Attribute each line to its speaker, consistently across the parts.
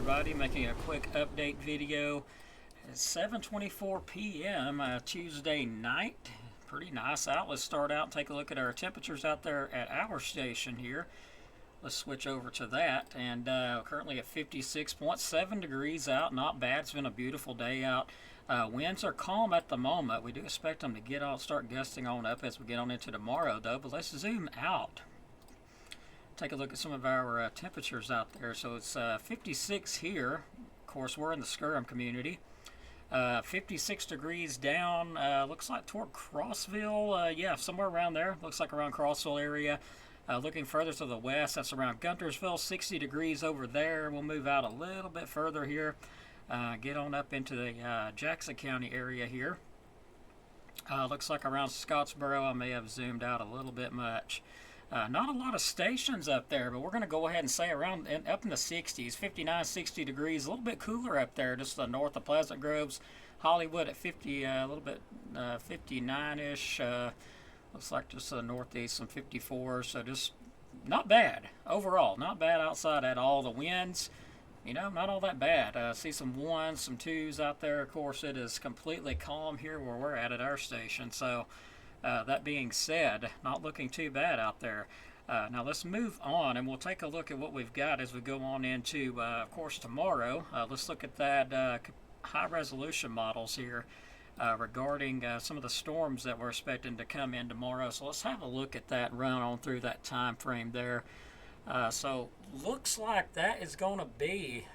Speaker 1: everybody, making a quick update video. It's 7:24 p.m. Tuesday night. Pretty nice out. Let's start out and take a look at our temperatures out there at our station here. Let's switch over to that, and currently at 56.7 degrees out. Not bad. It's been a beautiful day out. Winds are calm at the moment. We do expect them to start gusting on up as we get on into tomorrow, though. But let's zoom out. Take a look at some of our temperatures out there. So it's 56 here. Of course, we're in the Skirham community. 56 degrees down. Looks like toward Crossville. Yeah, somewhere around there. Looks like around Crossville area. Looking further to the west, that's around Guntersville. 60 degrees over there. We'll move out a little bit further here. Get on up into the Jackson County area here. Looks like around Scottsboro. I may have zoomed out a little bit much. Not a lot of stations up there, but we're going to go ahead and say around up in the 60s, 59, 60 degrees, a little bit cooler up there, just the north of Pleasant Groves. Hollywood at 50, a little bit 59-ish. Looks like just the northeast, some 54, so just not bad overall. Not bad outside at all. The winds, not all that bad. See some ones, some twos out there. Of course, it is completely calm here where we're at our station, so that being said, not looking too bad out there. Now let's move on, and we'll take a look at what we've got as we go on into, of course, tomorrow. Let's look at that high-resolution models here regarding some of the storms that we're expecting to come in tomorrow. So let's have a look at that and run on through that time frame there. So looks like that is going to be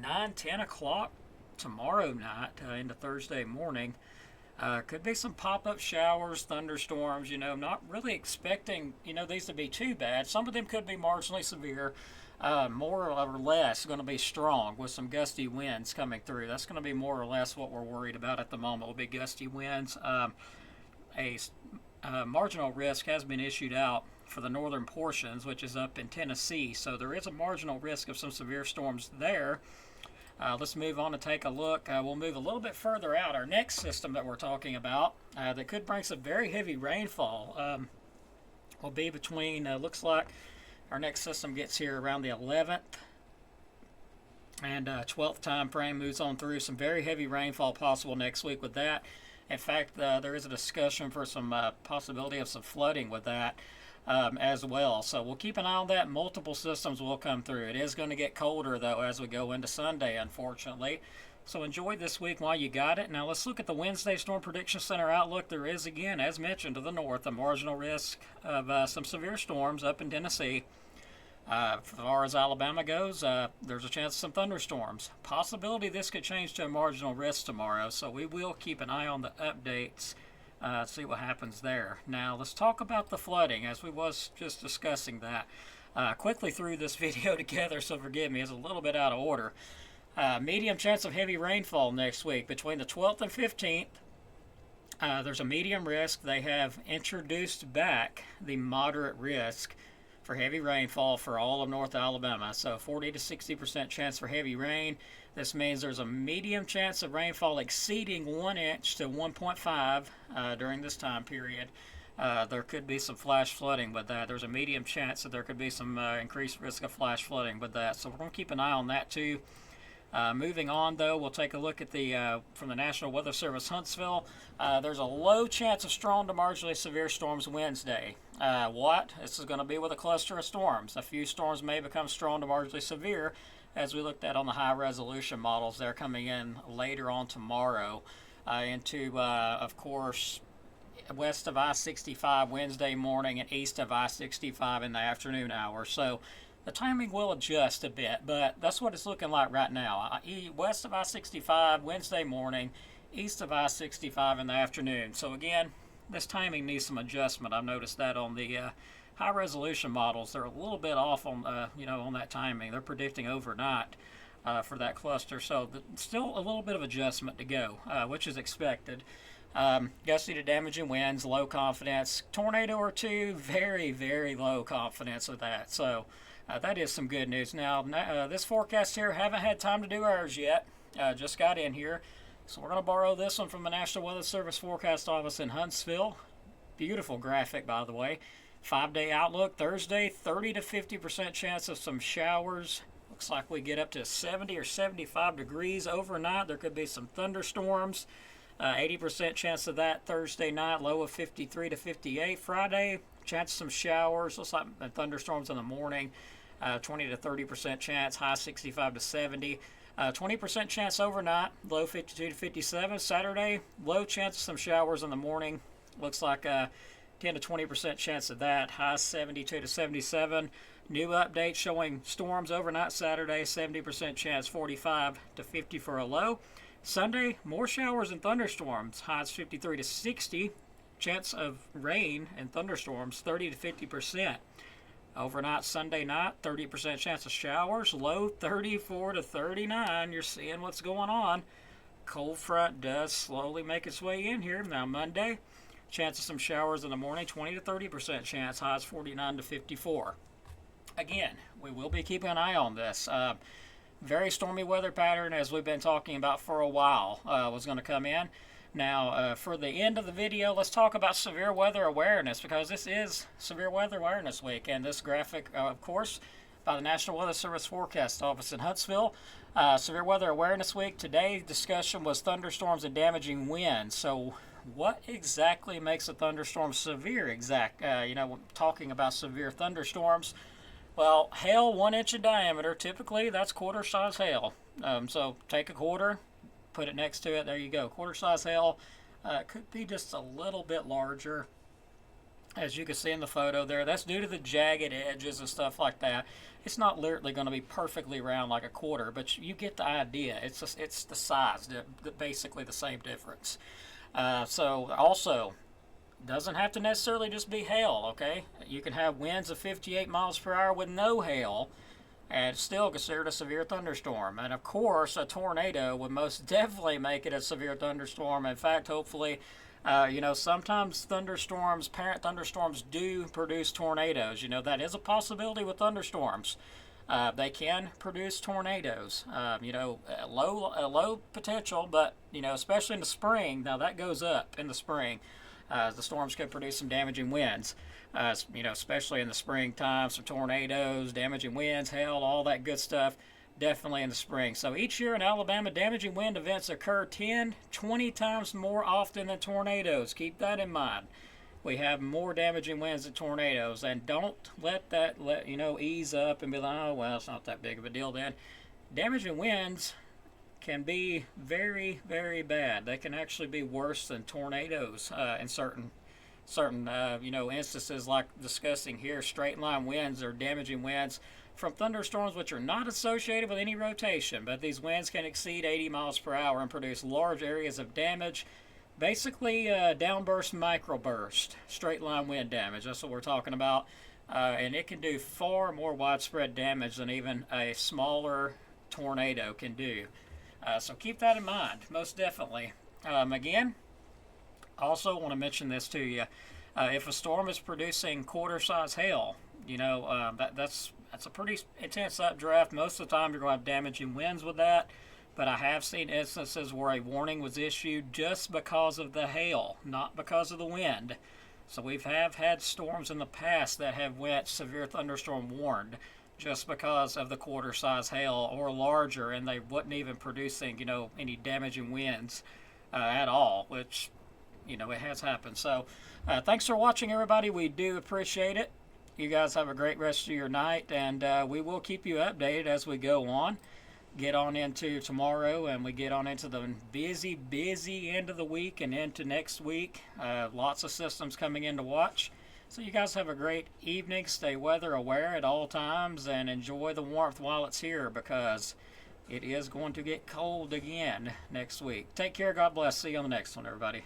Speaker 1: 9, 10 o'clock tomorrow night into Thursday morning. Could be some pop-up showers, thunderstorms. Not really expecting, these to be too bad. Some of them could be marginally severe. More or less going to be strong with some gusty winds coming through. That's going to be more or less what we're worried about at the moment. Will be gusty winds. A marginal risk has been issued out for the northern portions, which is up in Tennessee. So there is a marginal risk of some severe storms there. Let's move on and take a look. We'll move a little bit further out. Our next system that we're talking about that could bring some very heavy rainfall will be between, looks like our next system gets here around the 11th and 12th time frame, moves on through. Some very heavy rainfall possible next week with that. In fact, there is a discussion for some possibility of some flooding with that. As well. So we'll keep an eye on that. Multiple systems will come through. It is going to get colder, though, as we go into Sunday, unfortunately. So enjoy this week while you got it. Now let's look at the Wednesday Storm Prediction Center outlook. There is, again, as mentioned, to the north, a marginal risk of some severe storms up in Tennessee. As far as Alabama goes, there's a chance of some thunderstorms. Possibility this could change to a marginal risk tomorrow, so we will keep an eye on the updates. See what happens there. Now let's talk about the flooding, as we was just discussing that quickly through this video together, so forgive me, it's a little bit out of order. Medium chance of heavy rainfall next week between the 12th and 15th. There's a medium risk. They have introduced back the moderate risk for heavy rainfall for all of North Alabama. So 40 to 60% chance for heavy rain. This means there's a medium chance of rainfall exceeding 1 inch to 1.5 during this time period. There could be some flash flooding with that. There's a medium chance that there could be some increased risk of flash flooding with that. So we're going to keep an eye on that too. Moving on, though, we'll take a look at the from the National Weather Service Huntsville. There's a low chance of strong to marginally severe storms Wednesday. This is going to be with a cluster of storms. A few storms may become strong to marginally severe, as we looked at on the high-resolution models. They're coming in later on tomorrow into, of course, west of I-65 Wednesday morning and east of I-65 in the afternoon hours. So the timing will adjust a bit, but that's what it's looking like right now. West of I-65 Wednesday morning, east of I-65 in the afternoon. So again, this timing needs some adjustment. I've noticed that on the high-resolution models. They're a little bit off on, on that timing. They're predicting overnight for that cluster. So still a little bit of adjustment to go, which is expected. Gusty to damaging winds, low confidence. Tornado or two, very, very low confidence with that. So that is some good news. Now, this forecast here, haven't had time to do ours yet. Just got in here. So we're going to borrow this one from the National Weather Service Forecast Office in Huntsville. Beautiful graphic, by the way. 5-day outlook. Thursday, 30 to 50% chance of some showers. Looks like we get up to 70 or 75 degrees overnight. There could be some thunderstorms. 80% chance of that Thursday night, low of 53 to 58. Friday, chance of some showers. Looks like thunderstorms in the morning. 20 to 30% chance, high 65 to 70. 20% chance overnight, low 52 to 57. Saturday, low chance of some showers in the morning. Looks like 10 to 20% chance of that, high 72 to 77. New update showing storms overnight Saturday, 70% chance, 45 to 50 for a low. Sunday, more showers and thunderstorms, highs 53 to 60. Chance of rain and thunderstorms, 30 to 50%. Overnight Sunday night, 30% chance of showers, low 34 to 39. You're seeing what's going on. Cold front does slowly make its way in here. Now Monday, chance of some showers in the morning, 20 to 30% chance, highs 49 to 54. Again, we will be keeping an eye on this. Very stormy weather pattern, as we've been talking about for a while, was going to come in. Now, for the end of the video, let's talk about severe weather awareness, because this is Severe Weather Awareness Week, and this graphic, of course, by the National Weather Service Forecast Office in Huntsville. Severe Weather Awareness Week. Today's discussion was thunderstorms and damaging winds. So what exactly makes a thunderstorm severe? Talking about severe thunderstorms. Well, hail 1 inch in diameter, typically that's quarter size hail. So take a quarter, put it next to it, there you go. Quarter size hail. Could be just a little bit larger, as you can see in the photo there. That's due to the jagged edges and stuff like that. It's not literally going to be perfectly round like a quarter, but you get the idea. It's the size, basically the same difference. So also, doesn't have to necessarily just be hail, okay? You can have winds of 58 miles per hour with no hail, and it's still considered a severe thunderstorm. And of course, a tornado would most definitely make it a severe thunderstorm. In fact, hopefully, sometimes parent thunderstorms do produce tornadoes. That is a possibility with thunderstorms. They can produce tornadoes. Low potential, but, especially in the spring, now that goes up in the spring. The storms could produce some damaging winds, especially in the springtime, some tornadoes, damaging winds, hail, all that good stuff, definitely in the spring. So each year in Alabama, damaging wind events occur 10, 20 times more often than tornadoes. Keep that in mind. We have more damaging winds than tornadoes, and don't let that ease up and be like, oh, well, it's not that big of a deal then. Damaging winds can be very, very bad. They can actually be worse than tornadoes in certain instances, like discussing here. Straight line winds or damaging winds from thunderstorms which are not associated with any rotation, but these winds can exceed 80 miles per hour and produce large areas of damage. Basically, downburst, microburst, straight line wind damage. That's what we're talking about, and it can do far more widespread damage than even a smaller tornado can do. So keep that in mind, most definitely. Again, also want to mention this to you. If a storm is producing quarter-size hail, that's a pretty intense updraft. Most of the time, you're going to have damaging winds with that. But I have seen instances where a warning was issued just because of the hail, not because of the wind. So we have had storms in the past that have went severe thunderstorm warned, just because of the quarter-size hail or larger, and they wasn't even producing, any damaging winds at all, which, it has happened. So thanks for watching, everybody. We do appreciate it. You guys have a great rest of your night, and we will keep you updated as we go on. Get on into tomorrow, and we get on into the busy end of the week and into next week. Lots of systems coming in to watch. So you guys have a great evening. Stay weather aware at all times and enjoy the warmth while it's here, because it is going to get cold again next week. Take care. God bless. See you on the next one, everybody.